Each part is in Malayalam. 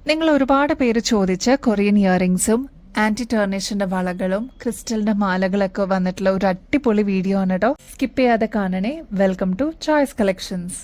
നിങ്ങൾ ഒരുപാട് പേര് ചോദിച്ച കൊറിയൻ ഇയറിംഗ്സും ആന്റി ടേർണിഷിന്റെ വളകളും ക്രിസ്റ്റലിന്റെ മാലകളൊക്കെ വന്നിട്ടുള്ള ഒരു അടിപൊളി വീഡിയോ ആണ് കേട്ടോ. സ്കിപ്പ് ചെയ്യാതെ കാണണേ. Welcome to choice collections.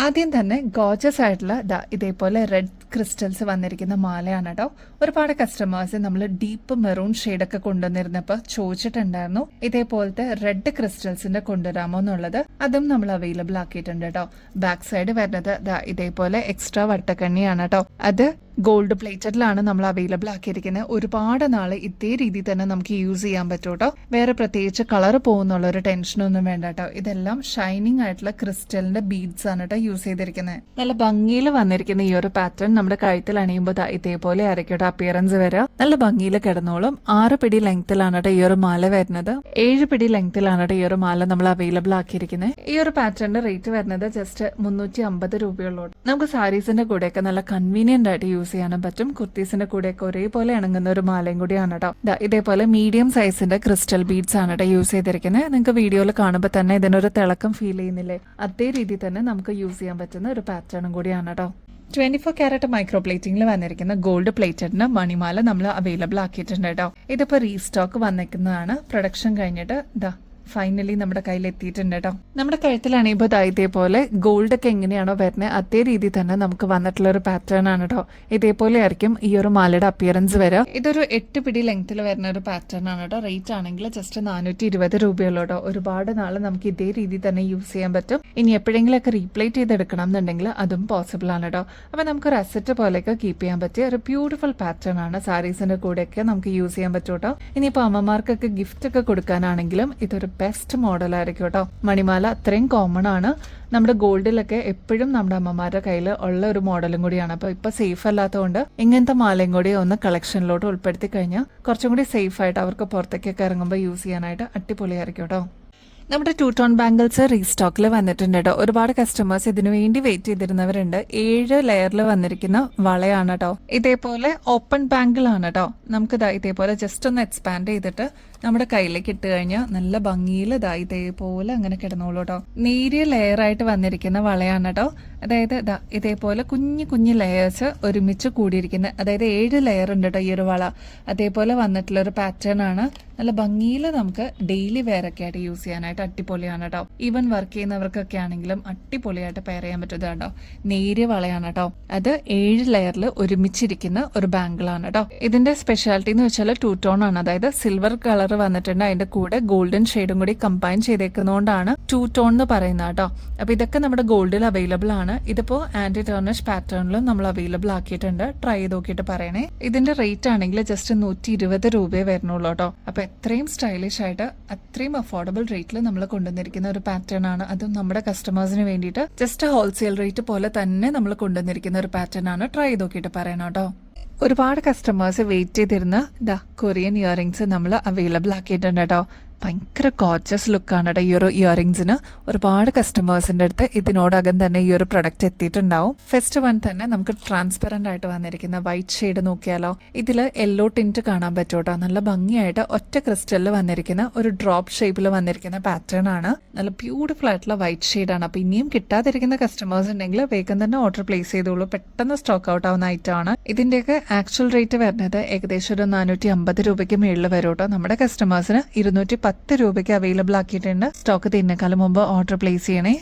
ആദ്യം തന്നെ ഗോർജസ് ആയിട്ടുള്ള ഇതേപോലെ റെഡ് ക്രിസ്റ്റൽസ് വന്നിരിക്കുന്ന മാലയാണ് കേട്ടോ. ഒരുപാട് കസ്റ്റമേഴ്സ് നമ്മൾ ഡീപ്പ് മെറൂൺ ഷെയ്ഡൊക്കെ കൊണ്ടുവന്നിരുന്നപ്പോൾ ചോദിച്ചിട്ടുണ്ടായിരുന്നു ഇതേപോലത്തെ റെഡ് ക്രിസ്റ്റൽസിന്റെ കൊണ്ടുവരാമോ എന്നുള്ളത്. അതും നമ്മൾ അവൈലബിൾ ആക്കിയിട്ടുണ്ട് കേട്ടോ. ബാക്ക് സൈഡ് വരുന്നത് ഇതേപോലെ എക്സ്ട്രാ വട്ടക്കണ്ണിയാണ് കേട്ടോ. അത് ഗോൾഡ് പ്ലേറ്റഡിലാണ് നമ്മൾ അവൈലബിൾ ആക്കിയിരിക്കുന്നത്. ഒരുപാട് നാള് ഇതേ രീതിയിൽ തന്നെ നമുക്ക് യൂസ് ചെയ്യാൻ പറ്റും കേട്ടോ. വേറെ പ്രത്യേകിച്ച് കളർ പോകുന്നുള്ള ഒരു ടെൻഷനൊന്നും വേണ്ട കേട്ടോ. ഇതെല്ലാം ഷൈനിങ് ആയിട്ടുള്ള ക്രിസ്റ്റലിന്റെ ബീഡ്സ് ആണ് കേട്ടോ യൂസ് ചെയ്തിരിക്കുന്നത്. നല്ല ഭംഗിയിൽ വന്നിരിക്കുന്ന ഈ ഒരു പാറ്റേൺ നമ്മുടെ കഴുത്തിൽ അണിയുമ്പോൾ ഇതേപോലെ ആയിരിക്കും കേട്ടോ അപ്പിയറൻസ് വരിക. നല്ല ഭംഗിയിൽ കിടന്നോളും. 6 പിടി ലെങ്ത്തിലാണ് കേട്ടോ ഈ ഒരു മാല വരുന്നത്. 7 പിടി ലെങ്ത്തിലാണ് കേട്ടോ ഈ ഒരു മാല നമ്മൾ അവൈലബിൾ ആക്കിയിരിക്കുന്നത്. ഈ ഒരു പാറ്റേണിന്റെ റേറ്റ് വരുന്നത് ജസ്റ്റ് 350 രൂപയുള്ളൂ. നമുക്ക് സാരീസിന്റെ കൂടെയൊക്കെ നല്ല കൺവീനിയന്റ് ആയിട്ട് യൂസ് ചെയ്യാനും പറ്റും. കുർത്തീസിന്റെ കൂടെയൊക്കെ ഒരേപോലെ ഇണങ്ങുന്ന ഒരു മാലയും കൂടിയാണ് കേട്ടോ. ഇതേപോലെ മീഡിയം സൈസിന്റെ ക്രിസ്റ്റൽ ബീഡ്സ് ആണ് കേട്ടോ യൂസ് ചെയ്തിരിക്കുന്നത്. നിങ്ങൾക്ക് വീഡിയോയിൽ കാണുമ്പോൾ തന്നെ ഇതിനൊരു തിളക്കം ഫീൽ ചെയ്യുന്നില്ലേ? അതേ രീതിയിൽ തന്നെ നമുക്ക് യൂസ് ചെയ്യാൻ പറ്റുന്ന ഒരു പാറ്റേണും കൂടിയാണ് കേട്ടോ. 24 ക്യാരറ്റ് മൈക്രോ പ്ലേറ്റിംഗിൽ വന്നിരിക്കുന്ന ഗോൾഡ് പ്ലേറ്റഡിന് മണിമാല നമ്മൾ അവൈലബിൾ ആക്കിയിട്ടുണ്ട് കേട്ടോ. ഇതിപ്പോ റീസ്റ്റോക്ക് വന്നിരിക്കുന്നതാണ്. പ്രൊഡക്ഷൻ കഴിഞ്ഞിട്ട് ഫൈനലി നമ്മുടെ കയ്യിൽ എത്തിയിട്ടുണ്ട് കേട്ടോ. നമ്മുടെ കഴുത്തിൽ അണിയുമ്പോൾ ഇതേപോലെ ഗോൾഡ് ഒക്കെ എങ്ങനെയാണോ വരുന്നത് അതേ രീതിയിൽ തന്നെ നമുക്ക് വന്നിട്ടുള്ള ഒരു പാറ്റേൺ ആണ് കേട്ടോ. ഇതേപോലെ ആയിരിക്കും ഈ ഒരു മാലയുടെ അപ്പിയറൻസ് വരിക. ഇതൊരു 8 പിടി ലെങ്ത്തിൽ വരുന്ന ഒരു പാറ്റേൺ ആണ് കേട്ടോ. റേറ്റ് ആണെങ്കിൽ ജസ്റ്റ് 420 രൂപയുള്ളൂ കേട്ടോ. ഒരുപാട് നാൾ നമുക്ക് ഇതേ രീതിയിൽ തന്നെ യൂസ് ചെയ്യാൻ പറ്റും. ഇനി എപ്പോഴെങ്കിലൊക്കെ റീപ്ലേറ്റ് ചെയ്തെടുക്കണം എന്നുണ്ടെങ്കിൽ അതും പോസിബിൾ ആണ് കേട്ടോ. അപ്പൊ നമുക്കൊരു അസറ്റ് പോലെയൊക്കെ കീപ്പ് ചെയ്യാൻ പറ്റിയ ഒരു ബ്യൂട്ടിഫുൾ പാറ്റേൺ ആണ്. സാരീസിന്റെ കൂടെയൊക്കെ നമുക്ക് യൂസ് ചെയ്യാൻ പറ്റും കേട്ടോ. ഇനിയിപ്പോൾ അമ്മമാർക്കൊക്കെ ഗിഫ്റ്റ് ഒക്കെ കൊടുക്കാനാണെങ്കിലും ഇതൊരു ബെസ്റ്റ് മോഡലായിരിക്കും കേട്ടോ. മണിമാല അത്രയും കോമൺ ആണ്. നമ്മുടെ ഗോൾഡിലൊക്കെ എപ്പോഴും നമ്മുടെ അമ്മമാരുടെ കയ്യിൽ ഉള്ള ഒരു മോഡലും കൂടിയാണ്. അപ്പൊ ഇപ്പൊ സേഫ് അല്ലാത്തതുകൊണ്ട് ഇങ്ങനത്തെ മാലയും കൂടി ഒന്ന് കളക്ഷനിലോട്ട് ഉൾപ്പെടുത്തി കഴിഞ്ഞാൽ കുറച്ചും കൂടി സേഫ് ആയിട്ട് അവർക്ക് പുറത്തേക്കൊക്കെ ഇറങ്ങുമ്പോൾ യൂസ് ചെയ്യാനായിട്ട് അടിപൊളിയായിരിക്കും കേട്ടോ. നമ്മുടെ 2 ടോൺ ബാംഗിൾസ് റീസ്റ്റോക്കിൽ വന്നിട്ടുണ്ട് കേട്ടോ. ഒരുപാട് കസ്റ്റമേഴ്സ് ഇതിനു വേണ്ടി വെയിറ്റ് ചെയ്തിരുന്നവരുണ്ട്. 7 ലെയറിൽ വന്നിരിക്കുന്ന വളയാണ് കേട്ടോ. ഇതേപോലെ ഓപ്പൺ ബാംഗിൾ ആണ് കേട്ടോ. നമുക്ക് ഇതേപോലെ ജസ്റ്റ് ഒന്ന് എക്സ്പാൻഡ് ചെയ്തിട്ട് നമ്മുടെ കയ്യിലേക്ക് ഇട്ട് കഴിഞ്ഞാൽ നല്ല ഭംഗിയിൽ ഇതേപോലെ അങ്ങനെ കിടന്നോളൂ കേട്ടോ. നേരിയ ലെയർ ആയിട്ട് വന്നിരിക്കുന്ന വളയാണ് കേട്ടോ. അതായത് ഇതേപോലെ കുഞ്ഞു കുഞ്ഞു ലെയേഴ്സ് ഒരുമിച്ച് കൂടിയിരിക്കുന്ന, അതായത് 7 ലെയർ ഉണ്ട് കേട്ടോ ഈ ഒരു വള. അതേപോലെ വന്നിട്ടുള്ള ഒരു പാറ്റേൺ ആണ്. നല്ല ഭംഗിയിൽ നമുക്ക് ഡെയിലി വെയർ ഒക്കെ ആയിട്ട് യൂസ് ചെയ്യാനായിട്ട് അടിപൊളിയാണ് കേട്ടോ. ഈവൻ വർക്ക് ചെയ്യുന്നവർക്കൊക്കെ ആണെങ്കിലും അടിപൊളിയായിട്ട് പെയർ ചെയ്യാൻ പറ്റുന്നത് കേട്ടോ. നേരിയ വളയാണ് കേട്ടോ. അത് 7 ലെയറിൽ ഒരുമിച്ചിരിക്കുന്ന ഒരു ബാംഗിളാണ് കേട്ടോ. ഇതിന്റെ സ്പെഷ്യാലിറ്റി എന്ന് വെച്ചാൽ 2 ടോൺ ആണ്. അതായത് സിൽവർ കളർ വന്നിട്ടുണ്ട്. അതിന്റെ കൂടെ ഗോൾഡൻ ഷെയ്ഡും കൂടി കമ്പൈൻ ചെയ്തേക്കുന്നതുകൊണ്ടാണ് 2 ടോൺ എന്ന് പറയുന്നത് കേട്ടോ. അപ്പൊ ഇതൊക്കെ നമ്മുടെ ഗോൾഡിൽ അവൈലബിൾ ആണ്. ഇതിപ്പോ ആന്റി ടേർണിഷ് പാറ്റേണിലും നമ്മൾ അവൈലബിൾ ആക്കിയിട്ടുണ്ട്. ട്രൈ ചെയ്ത് നോക്കിയിട്ട് പറയണേ. ഇതിന്റെ റേറ്റ് ആണെങ്കിൽ ജസ്റ്റ് 120 രൂപയെ വരുന്നുള്ളൂ കേട്ടോ. അപ്പൊ എത്രയും സ്റ്റൈലിഷ് ആയിട്ട് അത്രയും അഫോർഡബിൾ റേറ്റിൽ നമ്മൾ കൊണ്ടുവന്നിരിക്കുന്ന ഒരു പാറ്റേൺ ആണ്. അതും നമ്മുടെ കസ്റ്റമേഴ്സിന് വേണ്ടിയിട്ട് ജസ്റ്റ് ഹോൾസെയിൽ റേറ്റ് പോലെ തന്നെ നമ്മൾ കൊണ്ടുവന്നിരിക്കുന്ന ഒരു പാറ്റേൺ ആണ്. ട്രൈ ചെയ്ത് നോക്കിയിട്ട് പറയണം കേട്ടോ. ഒരുപാട് കസ്റ്റമേഴ്സ് വെയിറ്റ് ചെയ്തിരുന്ന കൊറിയൻ ഇയറിംഗ്സ് നമ്മൾ അവൈലബിൾ ആക്കിയിട്ടുണ്ട് കേട്ടോ. ഭയങ്കര ഗോർജസ് ലുക്കാണ് കേട്ടോ ഈ ഒരു ഇയറിംഗ്സിന്. ഒരുപാട് കസ്റ്റമേഴ്സിന്റെ അടുത്ത് ഇതിനോടകം തന്നെ ഈ ഒരു പ്രൊഡക്റ്റ് എത്തിയിട്ടുണ്ടാവും. ഫസ്റ്റ് വൺ തന്നെ നമുക്ക് ട്രാൻസ്പെറന്റ് ആയിട്ട് വന്നിരിക്കുന്ന വൈറ്റ് ഷെയ്ഡ് നോക്കിയാലോ. ഇതില് യെല്ലോ ടിന്റ് കാണാൻ പറ്റും കേട്ടോ. നല്ല ഭംഗിയായിട്ട് ഒറ്റ ക്രിസ്റ്റലിൽ വന്നിരിക്കുന്ന ഒരു ഡ്രോപ്പ് ഷേപ്പിൽ വന്നിരിക്കുന്ന പാറ്റേൺ ആണ്. നല്ല ബ്യൂട്ടിഫുൾ ആയിട്ടുള്ള വൈറ്റ് ഷെയ്ഡാണ്. അപ്പൊ ഇനിയും കിട്ടാതിരിക്കുന്ന കസ്റ്റമേഴ്സ് ഉണ്ടെങ്കിൽ വേഗം തന്നെ ഓർഡർ പ്ലേസ് ചെയ്തോളൂ. പെട്ടെന്ന് സ്റ്റോക്ക് ഔട്ട് ആവുന്ന ഐറ്റം ആണ്. ഇതിന്റെയൊക്കെ ആക്ച്വൽ റേറ്റ് വരുന്നത് ഏകദേശം ഒരു 450 രൂപയ്ക്ക് മേളിൽ വരും കേട്ടോ. നമ്മുടെ കസ്റ്റമേഴ്സിന് 210 രൂപയ്ക്ക് അവൈലബിൾ ആക്കിയിട്ടുണ്ട്. സ്റ്റോക്ക് തീരുന്നേക്കാളും മുമ്പ് ഓർഡർ പ്ലേസ് ചെയ്യണേ.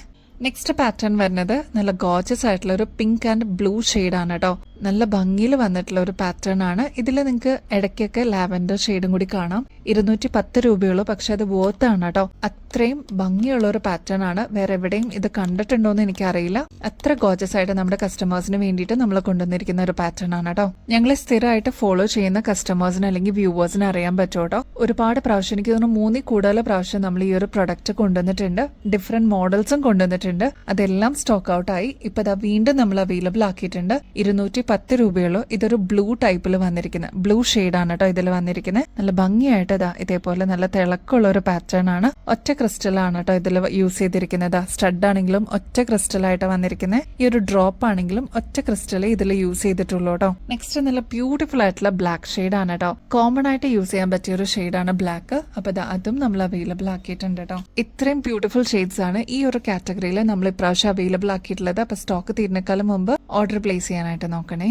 നെക്സ്റ്റ് പാറ്റേൺ വരുന്നത് നല്ല ഗോർജസ് ആയിട്ടുള്ള ഒരു പിങ്ക് ആൻഡ് ബ്ലൂ ഷെയ്ഡാണ് കേട്ടോ. നല്ല ഭംഗിയിൽ വന്നിട്ടുള്ള ഒരു പാറ്റേൺ ആണ്. ഇതിൽ നിങ്ങൾക്ക് ഇടയ്ക്കൊക്കെ ലാവൻഡർ ഷെയ്ഡും കൂടി കാണാം. 210 രൂപയുള്ളൂ. പക്ഷെ അത് വർത്ത് ആണ് കേട്ടോ. അത്രയും ഭംഗിയുള്ള ഒരു പാറ്റേൺ ആണ്. വേറെ എവിടെയും ഇത് കണ്ടിട്ടുണ്ടോന്ന് എനിക്കറിയില്ല. അത്ര ഗോർജസ് ആയിട്ട് നമ്മുടെ കസ്റ്റമേഴ്സിന് വേണ്ടിയിട്ട് നമ്മൾ കൊണ്ടുവന്നിരിക്കുന്ന ഒരു പാറ്റേൺ ആണ് കേട്ടോ. ഞങ്ങളെ സ്ഥിരമായിട്ട് ഫോളോ ചെയ്യുന്ന കസ്റ്റമേഴ്സിന് അല്ലെങ്കിൽ വ്യൂവേഴ്സിന് അറിയാൻ പറ്റും കേട്ടോ. ഒരുപാട് പ്രാവശ്യം, എനിക്ക് തോന്നുന്നു 3 കൂടുതൽ പ്രാവശ്യം നമ്മൾ ഈ ഒരു പ്രൊഡക്റ്റ് കൊണ്ടുവന്നിട്ടുണ്ട്. ഡിഫറെന്റ് മോഡൽസും കൊണ്ടുവന്നിട്ടുണ്ട്. അതെല്ലാം സ്റ്റോക്ക് ഔട്ട് ആയി. ഇപ്പൊ വീണ്ടും നമ്മൾ അവൈലബിൾ ആക്കിയിട്ടുണ്ട്. 210 രൂപയുള്ളൂ. ഇതൊരു ബ്ലൂ ടൈപ്പിൽ വന്നിരിക്കുന്ന ബ്ലൂ ഷെയ്ഡാണ് കേട്ടോ ഇതിൽ വന്നിരിക്കുന്നത്. നല്ല ഭംഗിയായിട്ട് ഇതേപോലെ നല്ല തിളക്കമുള്ള ഒരു പാറ്റേൺ ആണ്. ഒറ്റ ക്രിസ്റ്റൽ ആണ് കേട്ടോ ഇതിൽ യൂസ് ചെയ്തിരിക്കുന്നത്. സ്റ്റഡ് ആണെങ്കിലും ഒറ്റ ക്രിസ്റ്റൽ ആയിട്ട് വന്നിരിക്കുന്നത്. ഈ ഒരു ഡ്രോപ്പ് ആണെങ്കിലും ഒറ്റ ക്രിസ്റ്റൽ ഇതിൽ യൂസ് ചെയ്തിട്ടുള്ളൂ കേട്ടോ. നെക്സ്റ്റ് നല്ല ബ്യൂട്ടിഫുൾ ആയിട്ടുള്ള ബ്ലാക്ക് ഷെയ്ഡ് ആണ് കേട്ടോ. കോമൺ ആയിട്ട് യൂസ് ചെയ്യാൻ പറ്റിയ ഒരു ഷെയ്ഡാണ് ബ്ലാക്ക്. അപ്പൊ അതും നമ്മൾ അവൈലബിൾ ആക്കിയിട്ടുണ്ട് കേട്ടോ. ഇത്രയും ബ്യൂട്ടിഫുൾ ഷെയ്ഡ്സ് ആണ് ഈ ഒരു കാറ്റഗറിയിൽ നമ്മൾ ഇപ്രാവശ്യം അവൈലബിൾ ആക്കിയിട്ടുള്ളത്. അപ്പൊ സ്റ്റോക്ക് തീരുന്നേക്കാളും മുമ്പ് ഓർഡർ പ്ലേസ് ചെയ്യാനായിട്ട് നോക്കണേ.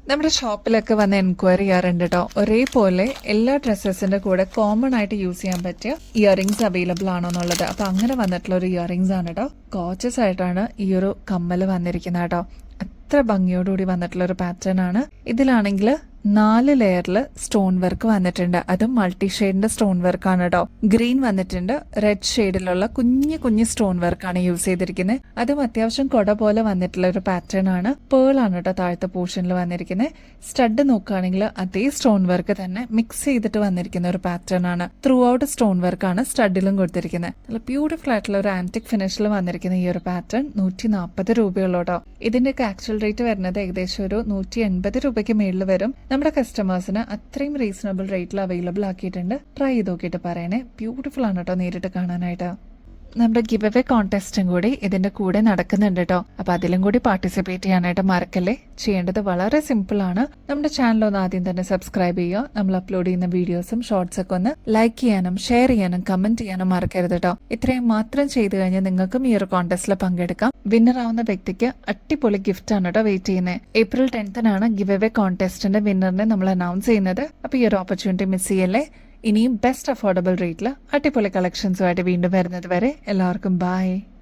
നമ്മുടെ ഷോപ്പിലൊക്കെ വന്ന് എൻക്വയറി ചെയ്യാറുണ്ട് കേട്ടോ. ഒരേപോലെ എല്ലാ ഡ്രസ്സസിന്റെ കൂടെ കോമൺ ആയിട്ട് യൂസ് ചെയ്യാൻ പറ്റിയ ഇയറിംഗ്സ് അവൈലബിൾ ആണോ എന്നുള്ളത്. അപ്പൊ അങ്ങനെ വന്നിട്ടുള്ള ഒരു ഇയറിംഗ്സ് ആണ് കേട്ടോ. കോച്ചസ് ആയിട്ടാണ് ഈ ഒരു കമ്മല് വന്നിരിക്കുന്നത് കേട്ടോ. അത്ര ഭംഗിയോടുകൂടി വന്നിട്ടുള്ള ഒരു പാറ്റേൺ ആണ്. ഇതിലാണെങ്കിൽ 4 ലെയറിൽ സ്റ്റോൺ വർക്ക് വന്നിട്ടുണ്ട്. അതും മൾട്ടി ഷെയ്ഡിന്റെ സ്റ്റോൺ വർക്ക് ആണ് കേട്ടോ. ഗ്രീൻ വന്നിട്ടുണ്ട്, റെഡ് ഷെയ്ഡിലുള്ള കുഞ്ഞു കുഞ്ഞു സ്റ്റോൺ വർക്ക് ആണ് യൂസ് ചെയ്തിരിക്കുന്നത്. അതും അത്യാവശ്യം കൊട പോലെ വന്നിട്ടുള്ള ഒരു പാറ്റേൺ ആണ്. പേൾ ആണ് കേട്ടോ താഴത്തെ പോർഷനിൽ വന്നിരിക്കുന്നത്. സ്റ്റഡ് നോക്കുകയാണെങ്കിൽ അതേ സ്റ്റോൺ വർക്ക് തന്നെ മിക്സ് ചെയ്തിട്ട് വന്നിരിക്കുന്ന ഒരു പാറ്റേൺ ആണ്. ത്രൂ ഔട്ട് സ്റ്റോൺ വർക്ക് ആണ് സ്റ്റഡിലും കൊടുത്തിരിക്കുന്നത്. നല്ല ബ്യൂട്ടിഫുൾ ആയിട്ടുള്ള ഒരു ആന്റിക് ഫിനിഷിൽ വന്നിരിക്കുന്ന ഈ ഒരു പാറ്റേൺ 140 രൂപയുള്ളൂ കേട്ടോ. ഇതിന്റെയൊക്കെ ആക്ച്വൽ റേറ്റ് വരുന്നത് ഏകദേശം ഒരു 180 രൂപയ്ക്ക് മേളിൽ വരും. നമ്മുടെ കസ്റ്റമേഴ്സിന് അത്രയും റീസണബിൾ റേറ്റിൽ അവൈലബിൾ ആക്കിയിട്ടുണ്ട്. ട്രൈ ചെയ്ത് നോക്കിയിട്ട് പറയണേ. ബ്യൂട്ടിഫുൾ ആണ് കേട്ടോ നേരിട്ട് കാണാനായിട്ട്. നമ്മുടെ ഗിവ് അവേ കോൺടെസ്റ്റും കൂടി ഇതിന്റെ കൂടെ നടക്കുന്നുണ്ട് കേട്ടോ. അപ്പൊ അതിലും കൂടി പാർട്ടിസിപ്പേറ്റ് ചെയ്യാനായിട്ട് മറക്കല്ലേ. ചെയ്യേണ്ടത് വളരെ സിമ്പിൾ ആണ്. നമ്മുടെ ചാനൽ ഒന്ന് ആദ്യം തന്നെ സബ്സ്ക്രൈബ് ചെയ്യുക. നമ്മൾ അപ്ലോഡ് ചെയ്യുന്ന വീഡിയോസും ഷോർട്സ് ഒക്കെ ഒന്ന് ലൈക്ക് ചെയ്യാനും ഷെയർ ചെയ്യാനും കമന്റ് ചെയ്യാനും മറക്കരുത് കേട്ടോ. ഇത്രയും മാത്രം ചെയ്തു കഴിഞ്ഞാൽ നിങ്ങൾക്കും ഈ ഒരു കോൺടെസ്റ്റിൽ പങ്കെടുക്കാം. വിന്നർ ആവുന്ന വ്യക്തിക്ക് അടിപൊളി ഗിഫ്റ്റ് ആണ് കേട്ടോ വെയിറ്റ് ചെയ്യുന്നത്. April 10 ഗിവ് അവേ കോൺടെസ്റ്റിന്റെ വിന്നറിനെ നമ്മൾ അനൗൺസ് ചെയ്യുന്നത്. അപ്പൊ ഈ ഒരു ഓപ്പർച്യൂണിറ്റി മിസ് ചെയ്യല്ലേ. ഇനിയും ബെസ്റ്റ് അഫോർഡബിൾ റേറ്റിൽ അടിപൊളി കളക്ഷൻസുമായിട്ട് വീണ്ടും വരുന്നത് വരെ എല്ലാവർക്കും ബൈ.